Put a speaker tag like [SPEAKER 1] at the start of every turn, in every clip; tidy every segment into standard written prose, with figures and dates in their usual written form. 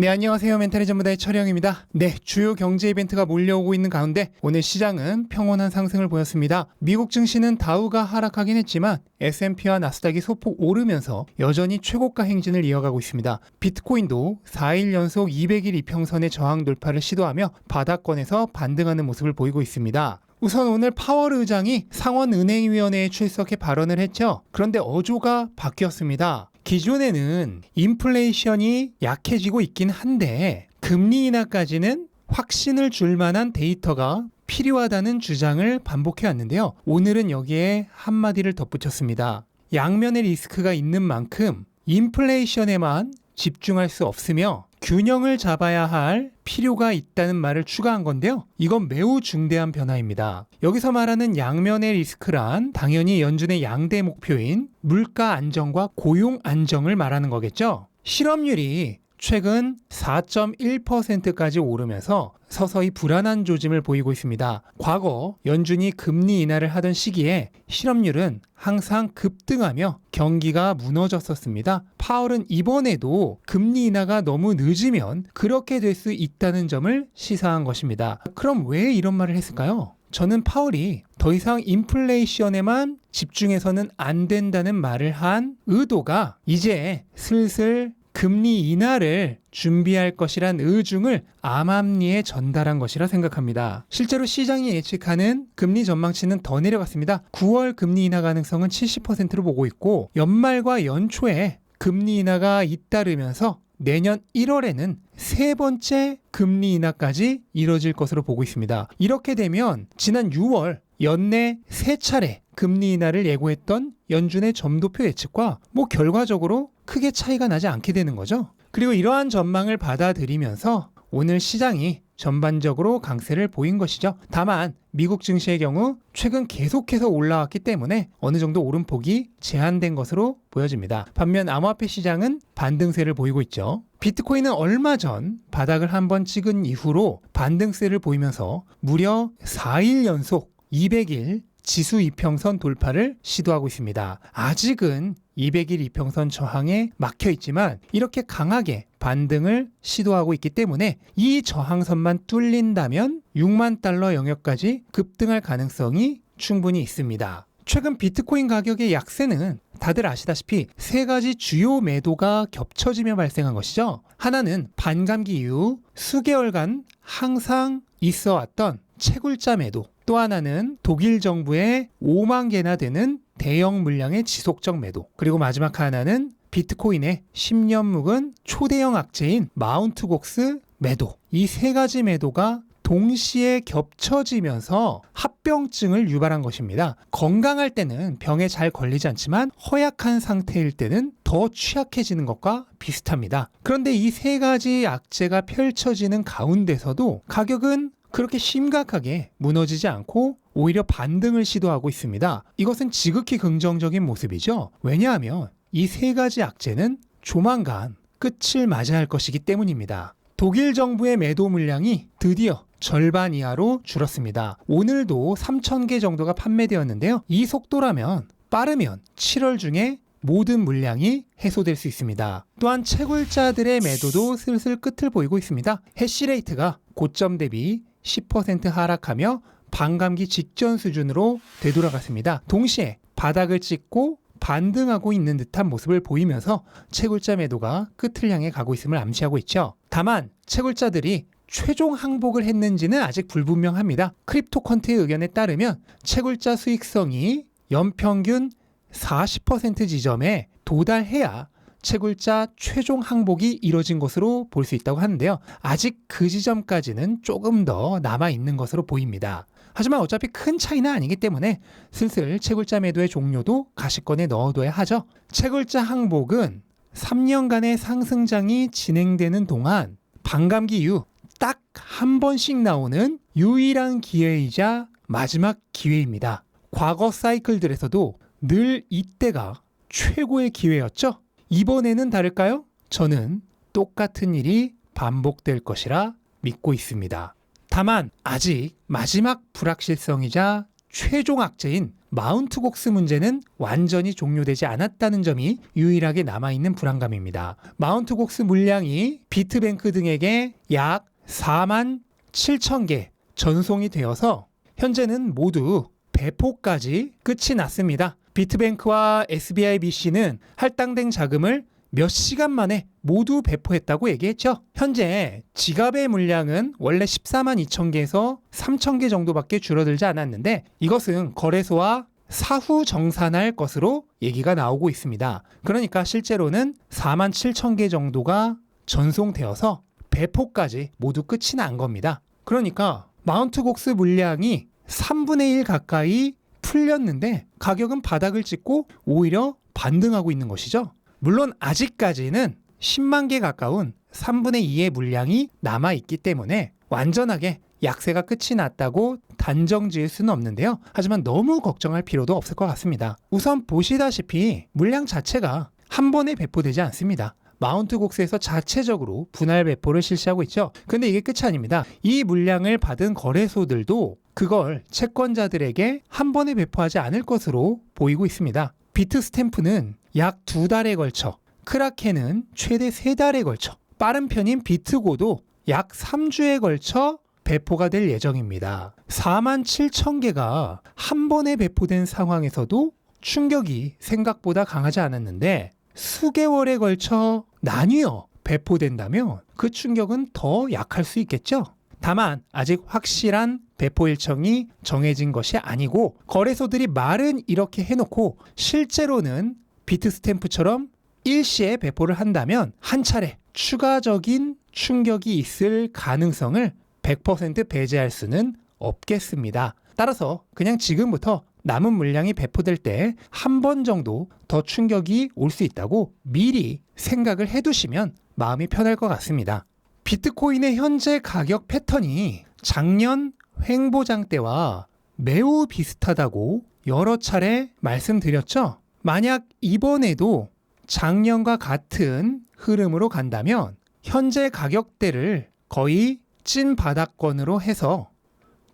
[SPEAKER 1] 네, 안녕하세요. 멘탈의 전무다의 철영입니다. 네, 주요 경제 이벤트가 몰려오고 있는 가운데 오늘 시장은 평온한 상승을 보였습니다. 미국 증시는 다우가 하락하긴 했지만 S&P와 나스닥이 소폭 오르면서 여전히 최고가 행진을 이어가고 있습니다. 비트코인도 4일 연속 200일 이평선의 저항 돌파를 시도하며 바닥권에서 반등하는 모습을 보이고 있습니다. 우선 오늘 파월 의장이 상원은행위원회에 출석해 발언을 했죠. 그런데 어조가 바뀌었습니다. 기존에는 인플레이션이 약해지고 있긴 한데 금리 인하까지는 확신을 줄 만한 데이터가 필요하다는 주장을 반복해 왔는데요. 오늘은 여기에 한마디를 덧붙였습니다. 양면의 리스크가 있는 만큼 인플레이션에만 집중할 수 없으며 균형을 잡아야 할 필요가 있다는 말을 추가한 건데요. 이건 매우 중대한 변화입니다. 여기서 말하는 양면의 리스크란 당연히 연준의 양대 목표인 물가 안정과 고용 안정을 말하는 거겠죠. 실업률이 최근 4.1%까지 오르면서 서서히 불안한 조짐을 보이고 있습니다. 과거 연준이 금리 인하를 하던 시기에 실업률은 항상 급등하며 경기가 무너졌었습니다. 파월은 이번에도 금리 인하가 너무 늦으면 그렇게 될 수 있다는 점을 시사한 것입니다. 그럼 왜 이런 말을 했을까요? 저는 파월이 더 이상 인플레이션에만 집중해서는 안 된다는 말을 한 의도가 이제 슬슬 금리 인하를 준비할 것이란 의중을 암암리에 전달한 것이라 생각합니다. 실제로 시장이 예측하는 금리 전망치는 더 내려갔습니다. 9월 금리 인하 가능성은 70%로 보고 있고 연말과 연초에 금리 인하가 잇따르면서 내년 1월에는 세 번째 금리 인하까지 이뤄질 것으로 보고 있습니다. 이렇게 되면 지난 6월 연내 세 차례 금리 인하를 예고했던 연준의 점도표 예측과 결과적으로 크게 차이가 나지 않게 되는 거죠. 그리고 이러한 전망을 받아들이면서 오늘 시장이 전반적으로 강세를 보인 것이죠. 다만 미국 증시의 경우 최근 계속해서 올라왔기 때문에 어느 정도 오름폭이 제한된 것으로 보여집니다. 반면 암호화폐 시장은 반등세를 보이고 있죠. 비트코인은 얼마 전 바닥을 한번 찍은 이후로 반등세를 보이면서 무려 4일 연속 200일 지수 이평선 돌파를 시도하고 있습니다. 아직은 200일 이평선 저항에 막혀 있지만 이렇게 강하게 반등을 시도하고 있기 때문에 이 저항선만 뚫린다면 6만 달러 영역까지 급등할 가능성이 충분히 있습니다. 최근 비트코인 가격의 약세는 다들 아시다시피 세 가지 주요 매도가 겹쳐지며 발생한 것이죠. 하나는 반감기 이후 수개월간 항상 있어 왔던 채굴자 매도, 또 하나는 독일 정부의 5만 개나 되는 대형 물량의 지속적 매도, 그리고 마지막 하나는 비트코인의 10년 묵은 초대형 악재인 마운트 곡스 매도. 이 세 가지 매도가 동시에 겹쳐지면서 합병증을 유발한 것입니다. 건강할 때는 병에 잘 걸리지 않지만 허약한 상태일 때는 더 취약해지는 것과 비슷합니다. 그런데 이 세 가지 악재가 펼쳐지는 가운데서도 가격은 그렇게 심각하게 무너지지 않고 오히려 반등을 시도하고 있습니다. 이것은 지극히 긍정적인 모습이죠. 왜냐하면 이 세 가지 악재는 조만간 끝을 맞아야 할 것이기 때문입니다. 독일 정부의 매도 물량이 드디어 절반 이하로 줄었습니다. 오늘도 3,000개 정도가 판매되었는데요. 이 속도라면 빠르면 7월 중에 모든 물량이 해소될 수 있습니다. 또한 채굴자들의 매도도 슬슬 끝을 보이고 있습니다. 해시레이트가 고점 대비 10% 하락하며 반감기 직전 수준으로 되돌아갔습니다. 동시에 바닥을 찍고 반등하고 있는 듯한 모습을 보이면서 채굴자 매도가 끝을 향해 가고 있음을 암시하고 있죠. 다만 채굴자들이 최종 항복을 했는지는 아직 불분명합니다. 크립토컨트의 의견에 따르면 채굴자 수익성이 연평균 40% 지점에 도달해야 채굴자 최종 항복이 이뤄진 것으로 볼 수 있다고 하는데요. 아직 그 지점까지는 조금 더 남아있는 것으로 보입니다. 하지만 어차피 큰 차이는 아니기 때문에 슬슬 채굴자 매도의 종료도 가시권에 넣어둬야 하죠. 채굴자 항복은 3년간의 상승장이 진행되는 동안 반감기 이후 딱 한 번씩 나오는 유일한 기회이자 마지막 기회입니다. 과거 사이클들에서도 늘 이때가 최고의 기회였죠. 이번에는 다를까요? 저는 똑같은 일이 반복될 것이라 믿고 있습니다. 다만 아직 마지막 불확실성이자 최종 악재인 마운트곡스 문제는 완전히 종료되지 않았다는 점이 유일하게 남아있는 불안감입니다. 마운트곡스 물량이 비트뱅크 등에게 약 4만 7천 개 전송이 되어서 현재는 모두 배포까지 끝이 났습니다. 비트뱅크와 SBIBC는 할당된 자금을 몇 시간 만에 모두 배포했다고 얘기했죠. 현재 지갑의 물량은 원래 14만 2천 개에서 3천 개 정도밖에 줄어들지 않았는데 이것은 거래소와 사후 정산할 것으로 얘기가 나오고 있습니다. 그러니까 실제로는 4만 7천 개 정도가 전송되어서 배포까지 모두 끝이 난 겁니다. 그러니까 마운트곡스 물량이 3분의 1 가까이 풀렸는데 가격은 바닥을 찍고 오히려 반등하고 있는 것이죠. 물론 아직까지는 10만 개 가까운 3분의 2의 물량이 남아있기 때문에 완전하게 약세가 끝이 났다고 단정 지을 수는 없는데요. 하지만 너무 걱정할 필요도 없을 것 같습니다. 우선 보시다시피 물량 자체가 한 번에 배포되지 않습니다. 마운트곡스에서 자체적으로 분할 배포를 실시하고 있죠. 근데 이게 끝이 아닙니다. 이 물량을 받은 거래소들도 그걸 채권자들에게 한 번에 배포하지 않을 것으로 보이고 있습니다. 비트스탬프는 약 2달에 걸쳐, 크라켄은 최대 3달에 걸쳐, 빠른 편인 비트고도 약 3주에 걸쳐 배포가 될 예정입니다. 4만 7천 개가 한 번에 배포된 상황에서도 충격이 생각보다 강하지 않았는데 수개월에 걸쳐 나뉘어 배포된다면 그 충격은 더 약할 수 있겠죠. 다만 아직 확실한 배포 일정이 정해진 것이 아니고 거래소들이 말은 이렇게 해놓고 실제로는 비트스탬프처럼 일시에 배포를 한다면 한 차례 추가적인 충격이 있을 가능성을 100% 배제할 수는 없겠습니다. 따라서 그냥 지금부터 남은 물량이 배포될 때 한 번 정도 더 충격이 올 수 있다고 미리 생각을 해두시면 마음이 편할 것 같습니다. 비트코인의 현재 가격 패턴이 작년 횡보장 때와 매우 비슷하다고 여러 차례 말씀드렸죠. 만약 이번에도 작년과 같은 흐름으로 간다면 현재 가격대를 거의 찐 바닥권으로 해서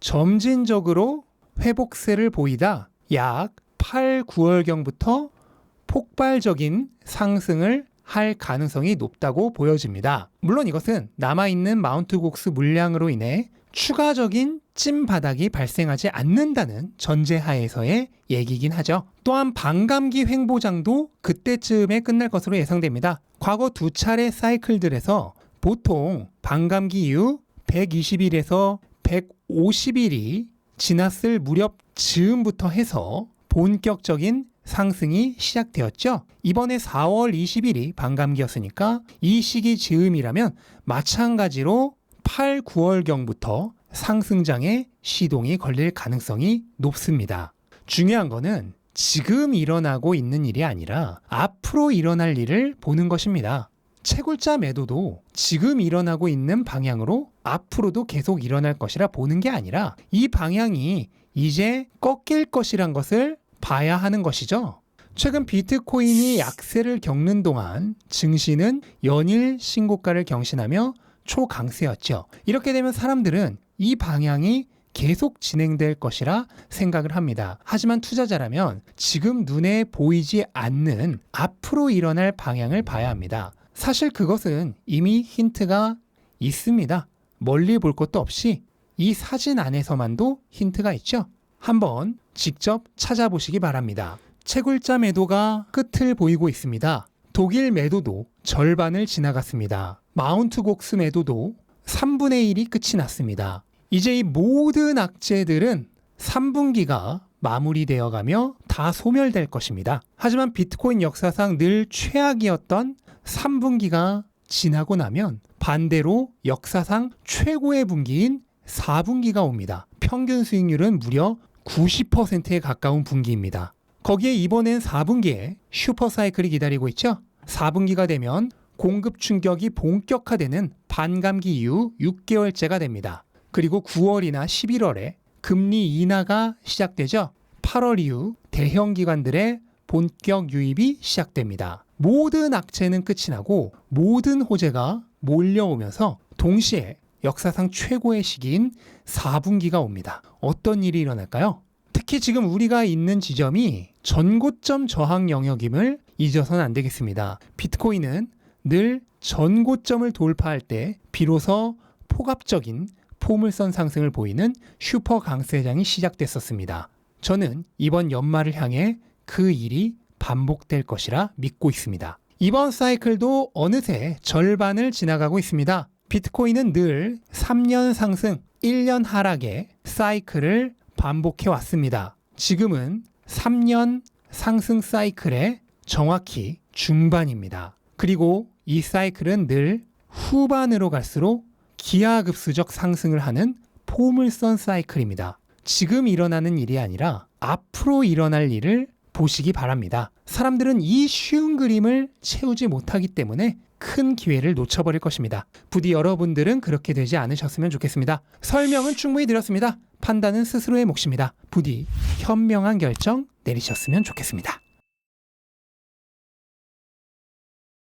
[SPEAKER 1] 점진적으로 회복세를 보이다 약 8, 9월경부터 폭발적인 상승을 할 가능성이 높다고 보여집니다. 물론 이것은 남아있는 마운트곡스 물량으로 인해 추가적인 찐바닥이 발생하지 않는다는 전제하에서의 얘기긴 하죠. 또한 반감기 횡보장도 그때쯤에 끝날 것으로 예상됩니다. 과거 2차례 사이클들에서 보통 반감기 이후 120일에서 150일이 지났을 무렵 즈음부터 해서 본격적인 상승이 시작되었죠. 이번에 4월 20일이 반감기였으니까 이 시기 즈음이라면 마찬가지로 8, 9월경부터 상승장의 시동이 걸릴 가능성이 높습니다. 중요한 거는 지금 일어나고 있는 일이 아니라 앞으로 일어날 일을 보는 것입니다. 채굴자 매도도 지금 일어나고 있는 방향으로 앞으로도 계속 일어날 것이라 보는 게 아니라 이 방향이 이제 꺾일 것이란 것을 봐야 하는 것이죠. 최근 비트코인이 약세를 겪는 동안 증시는 연일 신고가를 경신하며 초강세였죠. 이렇게 되면 사람들은 이 방향이 계속 진행될 것이라 생각을 합니다. 하지만 투자자라면 지금 눈에 보이지 않는 앞으로 일어날 방향을 봐야 합니다. 사실 그것은 이미 힌트가 있습니다. 멀리 볼 것도 없이 이 사진 안에서만도 힌트가 있죠. 한번 직접 찾아보시기 바랍니다. 채굴자 매도가 끝을 보이고 있습니다. 독일 매도도 절반을 지나갔습니다. 마운트곡스 매도도 3분의 1이 끝이 났습니다. 이제 이 모든 악재들은 3분기가 마무리되어가며 다 소멸될 것입니다. 하지만 비트코인 역사상 늘 최악이었던 3분기가 지나고 나면 반대로 역사상 최고의 분기인 4분기가 옵니다. 평균 수익률은 무려 90%에 가까운 분기입니다. 거기에 이번엔 4분기에 슈퍼사이클이 기다리고 있죠. 4분기가 되면 공급 충격이 본격화되는 반감기 이후 6개월째가 됩니다. 그리고 9월이나 11월에 금리 인하가 시작되죠. 8월 이후 대형 기관들의 본격 유입이 시작됩니다. 모든 악재는 끝이 나고 모든 호재가 몰려오면서 동시에 역사상 최고의 시기인 4분기가 옵니다. 어떤 일이 일어날까요? 특히 지금 우리가 있는 지점이 전고점 저항 영역임을 잊어서는 안 되겠습니다. 비트코인은 늘 전고점을 돌파할 때 비로소 폭압적인 포물선 상승을 보이는 슈퍼 강세장이 시작됐었습니다. 저는 이번 연말을 향해 그 일이 반복될 것이라 믿고 있습니다. 이번 사이클도 어느새 절반을 지나가고 있습니다. 비트코인은 늘 3년 상승, 1년 하락의 사이클을 반복해 왔습니다. 지금은 3년 상승 사이클의 정확히 중반입니다. 그리고 이 사이클은 늘 후반으로 갈수록 기하급수적 상승을 하는 포물선 사이클입니다. 지금 일어나는 일이 아니라 앞으로 일어날 일을 보시기 바랍니다. 사람들은 이 쉬운 그림을 채우지 못하기 때문에 큰 기회를 놓쳐버릴 것입니다. 부디 여러분들은 그렇게 되지 않으셨으면 좋겠습니다. 설명은 충분히 드렸습니다. 판단은 스스로의 몫입니다. 부디 현명한 결정 내리셨으면 좋겠습니다.